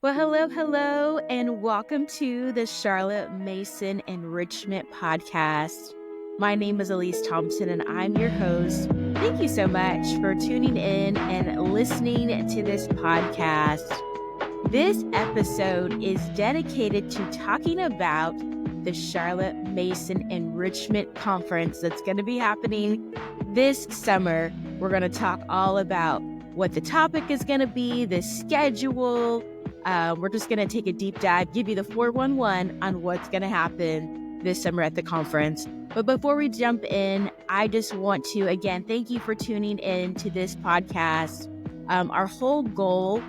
Well, hello, and welcome to the Charlotte Mason Enrichment Podcast. My name is Elise Thompson, and I'm your host. Thank you so much for tuning in and listening to this podcast. This episode is dedicated to talking about the Charlotte Mason Enrichment Conference that's going to be happening this summer. We're going to talk all about what the topic is going to be, the schedule. We're just going to take a deep dive, give you the 411 on what's going to happen this summer at the conference. But before we jump in, I just want to, again, thank you for tuning in to this podcast. Our whole goal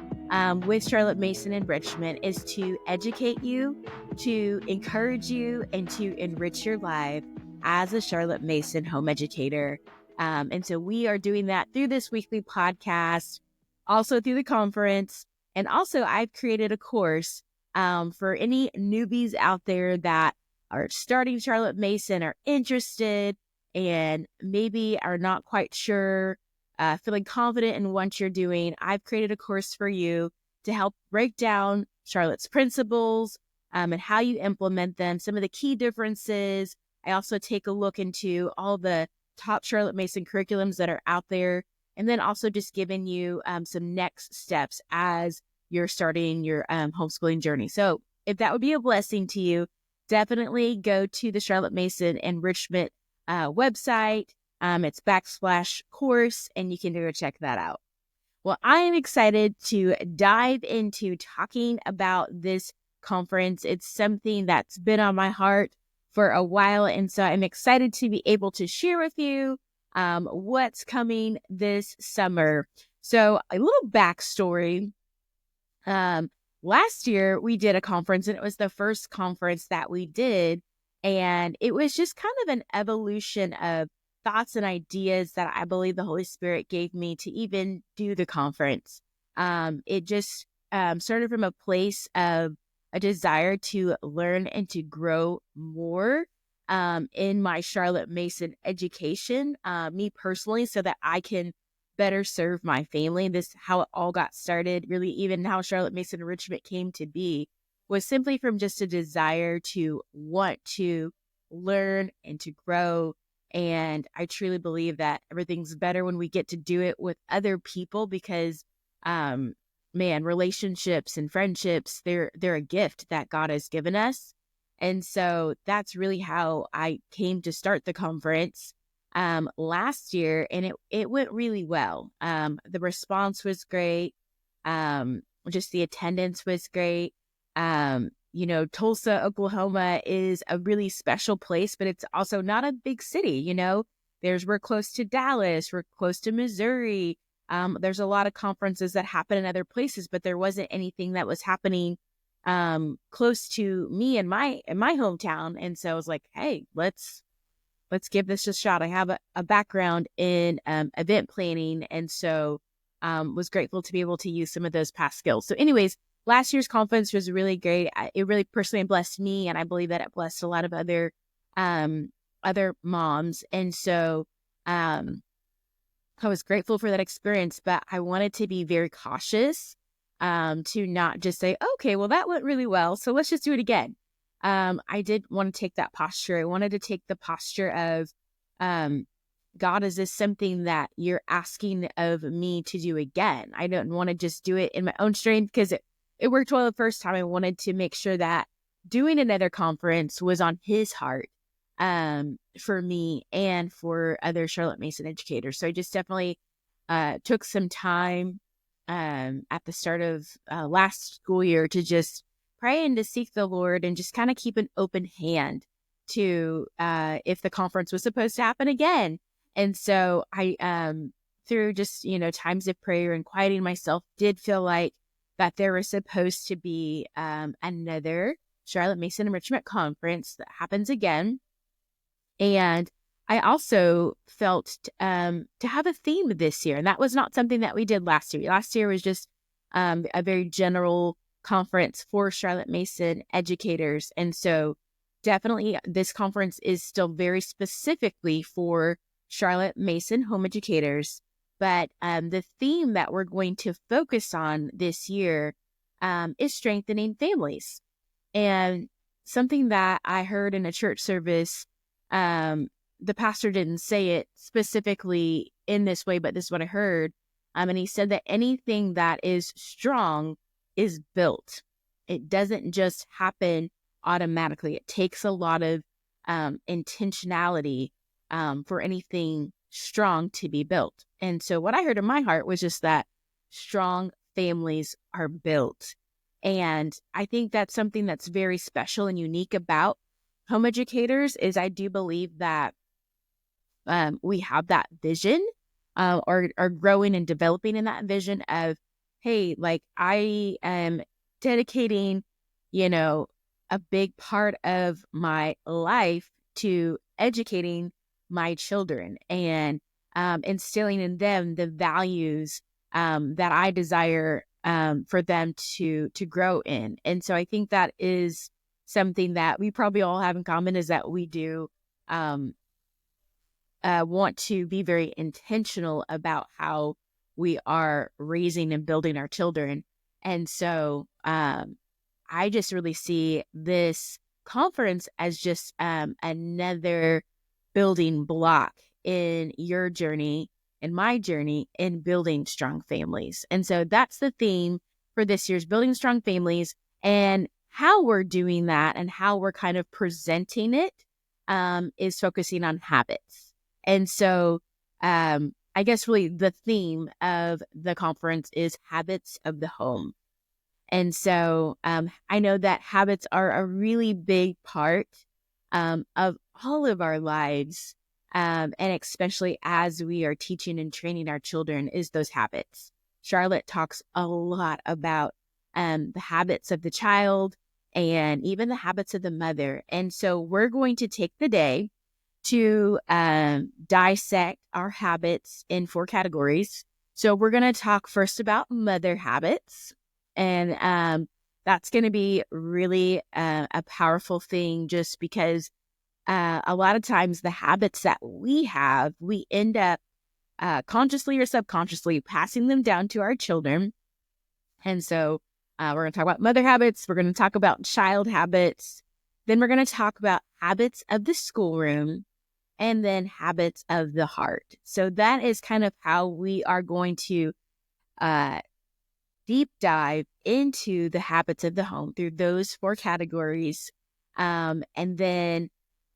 with Charlotte Mason Enrichment is to educate you, to encourage you, and to enrich your life as a Charlotte Mason home educator. And so we are doing that through this weekly podcast, also through the conference. And also I've created a course for any newbies out there that are starting Charlotte Mason, are interested, and maybe are not quite sure, feeling confident in what you're doing. I've created a course for you to help break down Charlotte's principles and how you implement them, some of the key differences. I also take a look into all the top Charlotte Mason curriculums that are out there, and then also just giving you some next steps as you're starting your homeschooling journey. So if that would be a blessing to you, definitely go to the Charlotte Mason Enrichment website. It's /course, and you can go check that out. Well, I am excited to dive into talking about this conference. It's something that's been on my heart for a while, and so I'm excited to be able to share with you what's coming this summer. So a little backstory. Last year we did a conference, and it was the first conference that we did, and it was just kind of an evolution of thoughts and ideas that I believe the Holy Spirit gave me to even do the conference. It just started from a place of a desire to learn and to grow more in my Charlotte Mason education, me personally, so that I can better serve my family. This how it all got started, really, even how Charlotte Mason Enrichment came to be, was simply from just a desire to want to learn and to grow. And I truly believe that everything's better when we get to do it with other people because, relationships and friendships, they're a gift that God has given us. And so that's really how I came to start the conference last year, and it went really well. The response was great. Just the attendance was great. Tulsa, Oklahoma is a really special place, but it's also not a big city. We're close to Dallas, we're close to Missouri. There's a lot of conferences that happen in other places, but there wasn't anything that was happening close to me in my hometown. And so I was like, hey, let's give this a shot. I have a background in event planning, and so was grateful to be able to use some of those past skills. So anyways, last year's conference was really great. It really personally blessed me, and I believe that it blessed a lot of other moms. And so I was grateful for that experience, but I wanted to be very cautious to not just say, okay, well, that went really well, so let's just do it again. I did want to take that posture. I wanted to take the posture of, God, is this something that you're asking of me to do again? I don't want to just do it in my own strength because it worked well the first time. I wanted to make sure that doing another conference was on his heart for me and for other Charlotte Mason educators. So I just definitely took some time at the start of last school year to just pray and to seek the Lord and just kind of keep an open hand to if the conference was supposed to happen again. And so I, through just, times of prayer and quieting myself, did feel like that there was supposed to be another Charlotte Mason Enrichment Conference that happens again. And I also felt to have a theme this year. And that was not something that we did last year. Last year was just a very general conference for Charlotte Mason educators. And so definitely this conference is still very specifically for Charlotte Mason home educators. But the theme that we're going to focus on this year is strengthening families. And something that I heard in a church service, the pastor didn't say it specifically in this way, but this is what I heard. And he said that anything that is strong is built. It doesn't just happen automatically. It takes a lot of intentionality for anything strong to be built. And so what I heard in my heart was just that strong families are built. And I think that's something that's very special and unique about home educators is I do believe that we have that vision or are growing and developing in that vision of, hey, like I am dedicating, a big part of my life to educating my children and instilling in them the values that I desire for them to grow in. And so I think that is something that we probably all have in common is that we do want to be very intentional about how we are raising and building our children. And so I just really see this conference as just another building block in your journey, in my journey, in building strong families. And so that's the theme for this year's Building Strong Families, and how we're doing that and how we're kind of presenting it is focusing on habits. And so I guess really the theme of the conference is habits of the home. And so I know that habits are a really big part of all of our lives, and especially as we are teaching and training our children is those habits. Charlotte talks a lot about the habits of the child and even the habits of the mother. And so we're going to take the day to dissect our habits in 4 categories. So we're going to talk first about mother habits. And that's going to be really a powerful thing just because a lot of times the habits that we have, we end up consciously or subconsciously passing them down to our children. And so we're going to talk about mother habits. We're going to talk about child habits. Then we're going to talk about habits of the schoolroom and then habits of the heart. So that is kind of how we are going to deep dive into the habits of the home through those 4 categories. And then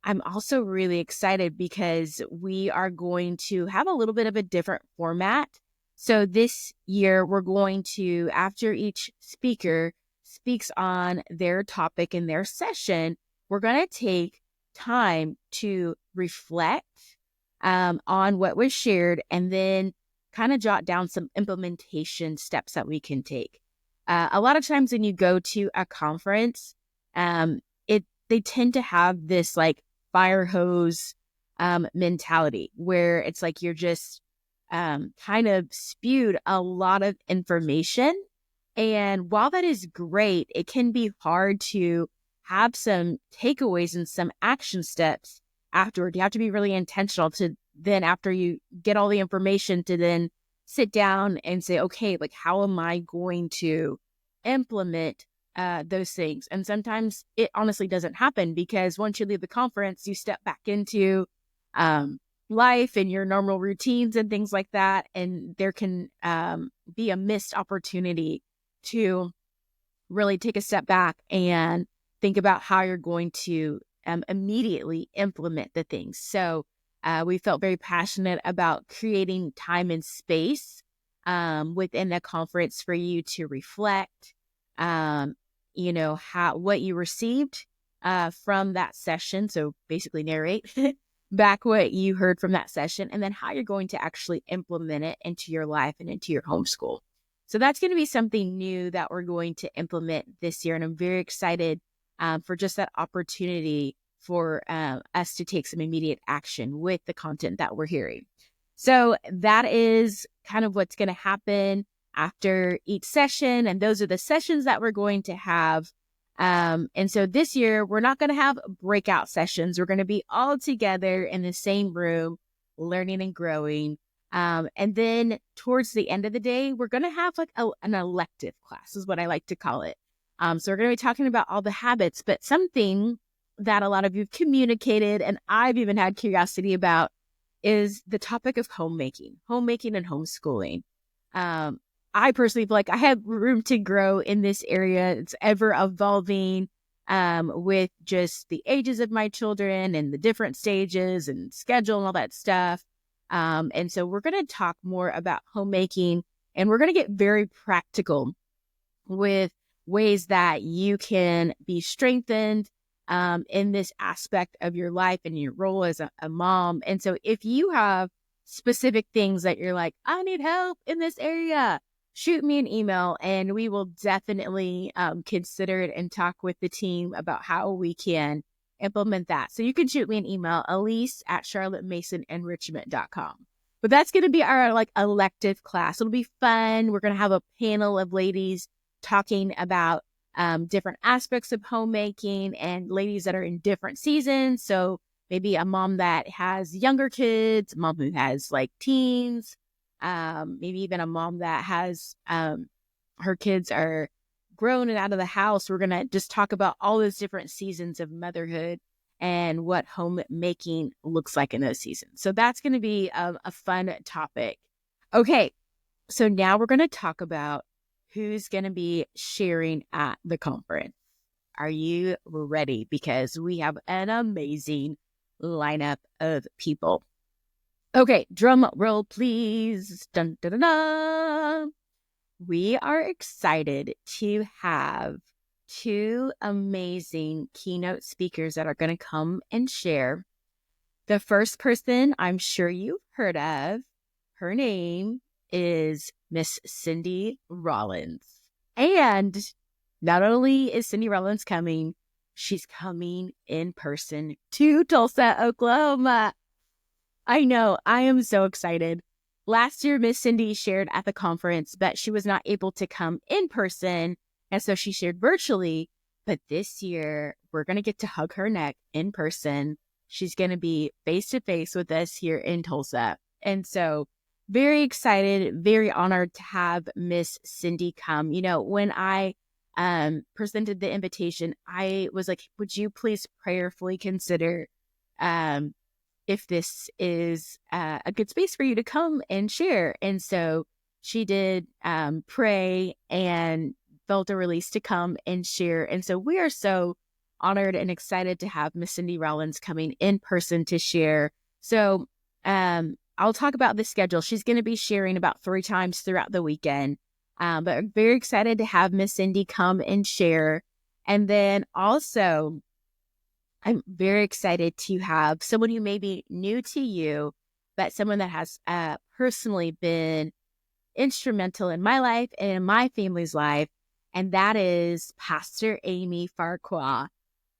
I'm also really excited because we are going to have a little bit of a different format. So this year, we're going to, after each speaker speaks on their topic in their session, we're going to take time to reflect on what was shared and then kind of jot down some implementation steps that we can take. A lot of times when you go to a conference, they tend to have this like fire hose mentality where it's like you're just kind of spewed a lot of information. And while that is great, it can be hard to have some takeaways and some action steps afterward. You have to be really intentional to then, after you get all the information, to then sit down and say, okay, like how am I going to implement those things? And sometimes it honestly doesn't happen because once you leave the conference, you step back into life and your normal routines and things like that. And there can be a missed opportunity to really take a step back and think about how you're going to immediately implement the things. So we felt very passionate about creating time and space within the conference for you to reflect, what you received from that session. So basically narrate back what you heard from that session and then how you're going to actually implement it into your life and into your homeschool. So that's going to be something new that we're going to implement this year. And I'm very excited for just that opportunity for us to take some immediate action with the content that we're hearing. So that is kind of what's going to happen after each session. And those are the sessions that we're going to have. And so this year, we're not going to have breakout sessions. We're going to be all together in the same room, learning and growing. And then towards the end of the day, we're going to have like an elective class is what I like to call it. So we're going to be talking about all the habits, but something that a lot of you have communicated and I've even had curiosity about is the topic of homemaking and homeschooling. I personally feel like I have room to grow in this area. It's ever evolving with just the ages of my children and the different stages and schedule and all that stuff. And so we're going to talk more about homemaking and we're going to get very practical with ways that you can be strengthened in this aspect of your life and your role as a mom. And so if you have specific things that you're like, I need help in this area, shoot me an email and we will definitely consider it and talk with the team about how we can implement that. So you can shoot me an email, elise@charlottemasonenrichment.com. But that's going to be our like elective class. It'll be fun. We're going to have a panel of ladies talking about different aspects of homemaking and ladies that are in different seasons. So maybe a mom that has younger kids, a mom who has like teens, maybe even a mom that has her kids are grown and out of the house. We're going to just talk about all those different seasons of motherhood and what homemaking looks like in those seasons. So that's going to be a fun topic. Okay, so now we're going to talk about who's going to be sharing at the conference. Are you ready? Because we have an amazing lineup of people. Okay, drum roll, please. Dun, dun, dun, dun. We are excited to have two amazing keynote speakers that are going to come and share. The first person I'm sure you've heard of, her name is Miss Cindy Rollins. And not only is Cindy Rollins coming, she's coming in person to Tulsa, Oklahoma. I know, I am so excited. Last year, Miss Cindy shared at the conference, but she was not able to come in person. And so she shared virtually. But this year, we're going to get to hug her neck in person. She's going to be face to face with us here in Tulsa. And so very excited, very honored to have Miss Cindy come. You know, when I presented the invitation, I was like, would you please prayerfully consider if this is a good space for you to come and share? And so she did pray and felt a release to come and share. And so we are so honored and excited to have Miss Cindy Rollins coming in person to share. So I'll talk about the schedule. She's going to be sharing about 3 times throughout the weekend. But I'm very excited to have Miss Cindy come and share. And then also, I'm very excited to have someone who may be new to you, but someone that has personally been instrumental in my life and in my family's life, and that is Pastor Aimee Farquhar.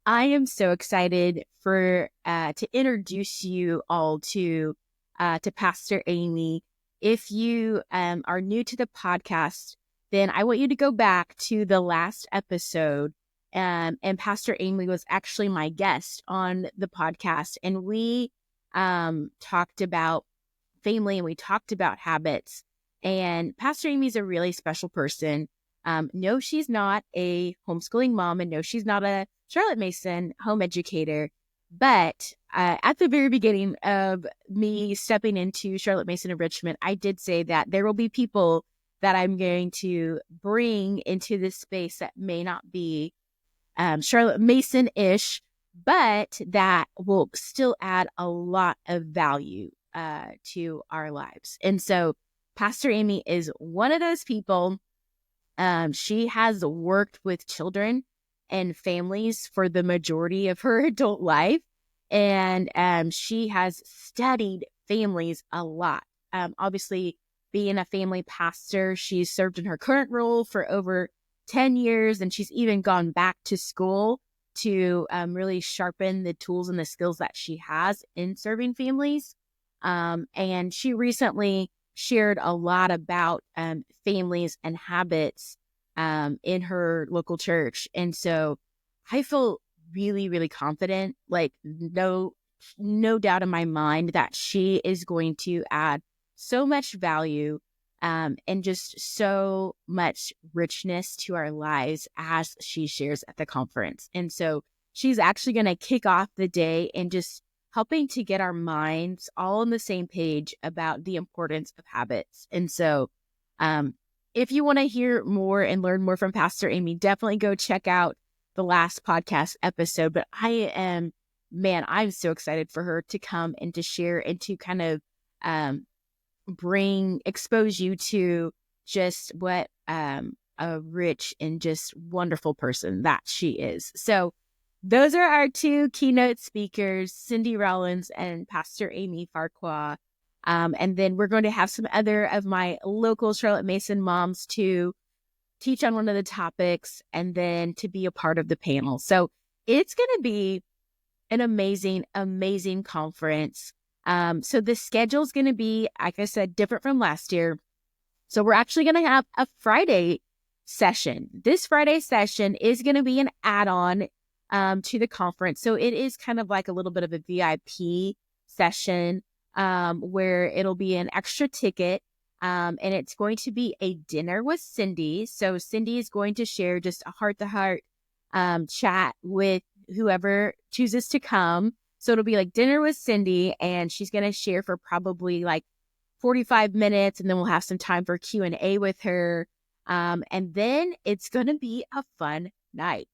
I am so excited for to introduce you all to Pastor Aimee. If you are new to the podcast, then I want you to go back to the last episode. And Pastor Aimee was actually my guest on the podcast. And we talked about family and we talked about habits. And Pastor Aimee is a really special person. No, she's not a homeschooling mom, and no, she's not a Charlotte Mason home educator. But at the very beginning of me stepping into Charlotte Mason Enrichment, I did say that there will be people that I'm going to bring into this space that may not be Charlotte Mason-ish, but that will still add a lot of value to our lives. And so Pastor Aimee is one of those people. She has worked with children and families for the majority of her adult life. And she has studied families a lot. Obviously, being a family pastor, she's served in her current role for over 10 years, and she's even gone back to school to really sharpen the tools and the skills that she has in serving families. And she recently shared a lot about families and habits in her local church. And so I feel really, really confident, like no doubt in my mind that she is going to add so much value and just so much richness to our lives as she shares at the conference. And so she's actually going to kick off the day and just helping to get our minds all on the same page about the importance of habits. And so if you want to hear more and learn more from Pastor Aimee, definitely go check out the last podcast episode. But I'm so excited for her to come and to share and to kind of expose you to just what a rich and just wonderful person that she is. So those are our two keynote speakers, Cindy Rollins and Pastor Aimee Farquhar. And then we're going to have some other of my local Charlotte Mason moms to teach on one of the topics and then to be a part of the panel. So it's going to be an amazing, amazing conference. So the schedule is going to be, like I said, different from last year. So we're actually going to have a Friday session. This Friday session is going to be an add-on to the conference. So it is kind of like a little bit of a VIP session where it'll be an extra ticket and it's going to be a dinner with Cindy. So Cindy is going to share just a heart-to-heart chat with whoever chooses to come. So it'll be like dinner with Cindy, and she's going to share for probably like 45 minutes, and then we'll have some time for Q&A with her. And then it's going to be a fun night.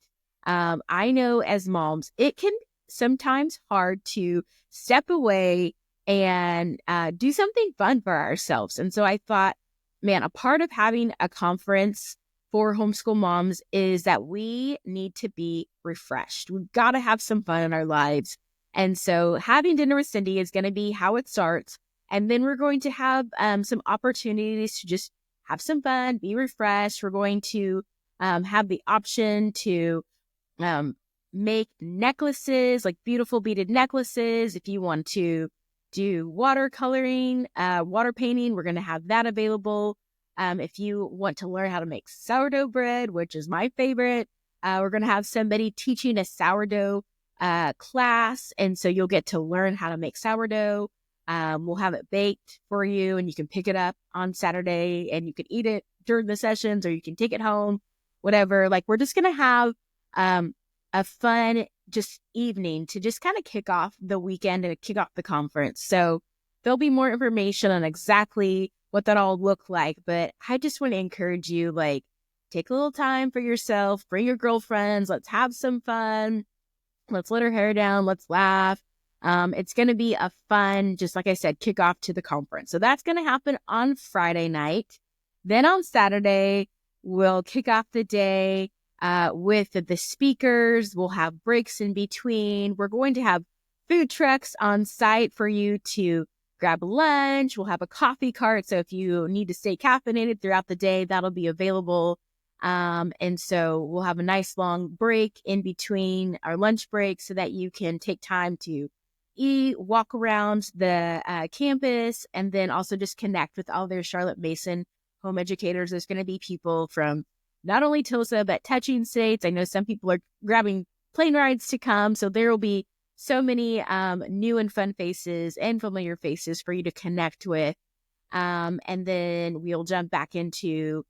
I know as moms, it can sometimes hard to step away and do something fun for ourselves. And so I thought, man, a part of having a conference for homeschool moms is that we need to be refreshed. We've got to have some fun in our lives. And so having dinner with Cindy is going to be how it starts. And then we're going to have some opportunities to just have some fun, be refreshed. We're going to have the option to make necklaces, like beautiful beaded necklaces. If you want to do watercoloring, water painting, we're going to have that available. If you want to learn how to make sourdough bread, which is my favorite, we're going to have somebody teaching a sourdough class. And so you'll get to learn how to make sourdough. We'll have it baked for you and you can pick it up on Saturday and you can eat it during the sessions or you can take it home, whatever. Like we're just going to have a fun just evening to just kind of kick off the weekend and kick off the conference. So there'll be more information on exactly what that all look like. But I just want to encourage you, like, take a little time for yourself, bring your girlfriends, let's have some fun. Let's let her hair down. Let's laugh. It's going to be a fun, just like I said, kick off to the conference. So that's going to happen on Friday night. Then on Saturday, we'll kick off the day with the speakers. We'll have breaks in between. We're going to have food trucks on site for you to grab lunch. We'll have a coffee cart. So if you need to stay caffeinated throughout the day, that'll be available. And so we'll have a nice long break in between our lunch break so that you can take time to eat, walk around the campus, and then also just connect with all their Charlotte Mason home educators. There's going to be people from not only Tulsa, but touching states. I know some people are grabbing plane rides to come. So there will be so many new and fun faces and familiar faces for you to connect with. And then we'll jump back into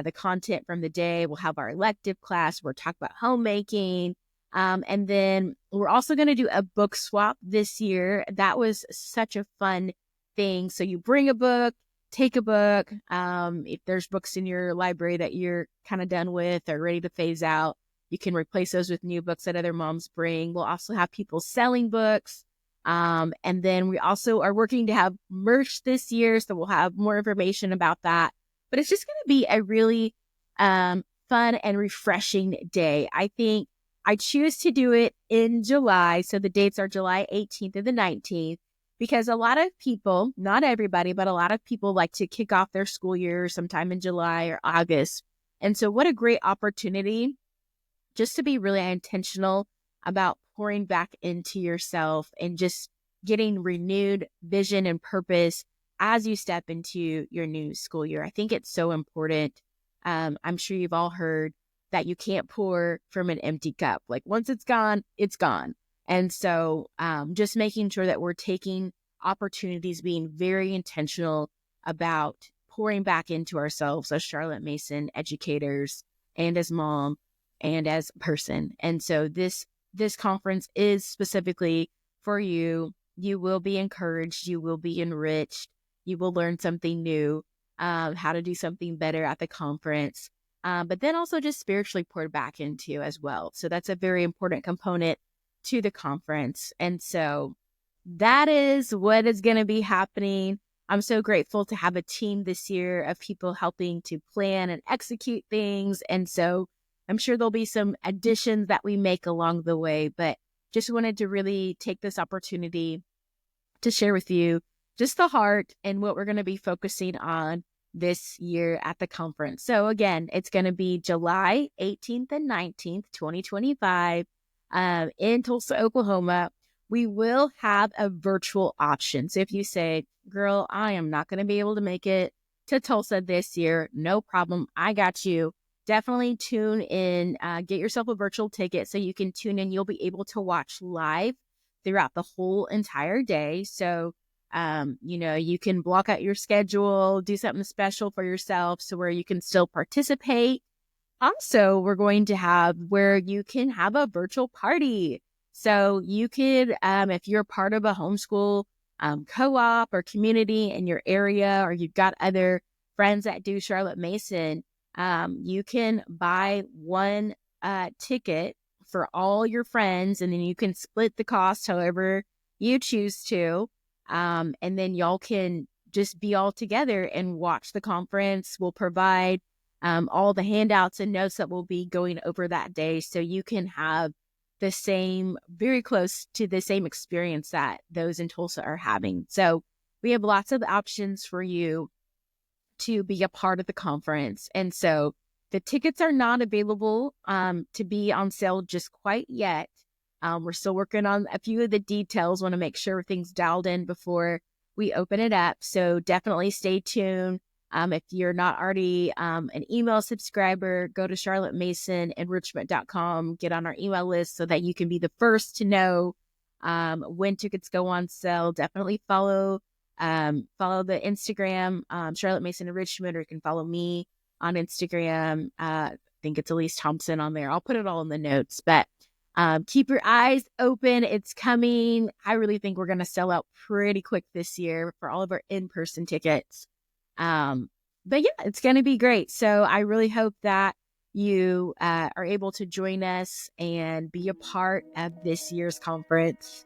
the content from the day. We'll have our elective class. We'll talk about homemaking. And then we're also going to do a book swap this year. That was such a fun thing. So you bring a book, take a book. If there's books in your library that you're kind of done with or ready to phase out, you can replace those with new books that other moms bring. We'll also have people selling books. And then we also are working to have merch this year. So we'll have more information about that. But it's just going to be a really fun and refreshing day. I think I choose to do it in July. So the dates are July 18th and the 19th, because a lot of people, not everybody, but a lot of people like to kick off their school year sometime in July or August. And so what a great opportunity just to be really intentional about pouring back into yourself and just getting renewed vision and purpose as you step into your new school year. I think it's so important. I'm sure you've all heard that you can't pour from an empty cup. Like once it's gone, it's gone. And so just making sure that we're taking opportunities, being very intentional about pouring back into ourselves as Charlotte Mason educators and as mom and as a person. And so this conference is specifically for you. You will be encouraged. You will be enriched. You will learn something new, how to do something better at the conference, but then also just spiritually poured back into as well. So that's a very important component to the conference. And so that is what is going to be happening. I'm so grateful to have a team this year of people helping to plan and execute things. And so I'm sure there'll be some additions that we make along the way, but just wanted to really take this opportunity to share with you just the heart and what we're going to be focusing on this year at the conference. So again, it's going to be July 18th and 19th, 2025, in Tulsa, Oklahoma. We will have a virtual option. So if you say, girl, I am not going to be able to make it to Tulsa this year, no problem. I got you. Definitely tune in, get yourself a virtual ticket so you can tune in. You'll be able to watch live throughout the whole entire day. So, you can block out your schedule, do something special for yourself so where you can still participate. Also, we're going to have where you can have a virtual party. So you could, if you're part of a homeschool co-op or community in your area, or you've got other friends that do Charlotte Mason, you can buy one ticket for all your friends, and then you can split the cost however you choose to. And then y'all can just be all together and watch the conference. We'll provide all the handouts and notes that we'll be going over that day, so you can have the same, very close to the same experience that those in Tulsa are having. So we have lots of options for you to be a part of the conference. And so the tickets are not available to be on sale just quite yet. We're still working on a few of the details, want to make sure everything's dialed in before we open it up. So definitely stay tuned. If you're not already an email subscriber, go to charlottemason.enrichment.com, get on our email list so that you can be the first to know when tickets go on sale. Definitely follow the Instagram, Charlotte Mason Enrichment, or you can follow me on Instagram. I think it's Elise Thompson on there. I'll put it all in the notes, but keep your eyes open. It's coming. I really think we're going to sell out pretty quick this year for all of our in-person tickets. But yeah, it's going to be great. So I really hope that you are able to join us and be a part of this year's conference.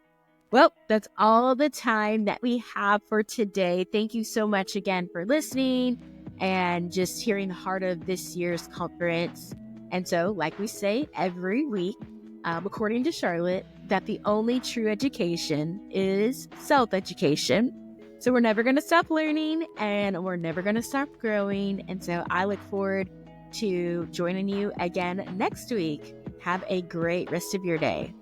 Well, that's all the time that we have for today. Thank you so much again for listening and just hearing the heart of this year's conference. And so, like we say every week, according to Charlotte, that the only true education is self-education. So we're never going to stop learning and we're never going to stop growing. And so I look forward to joining you again next week. Have a great rest of your day.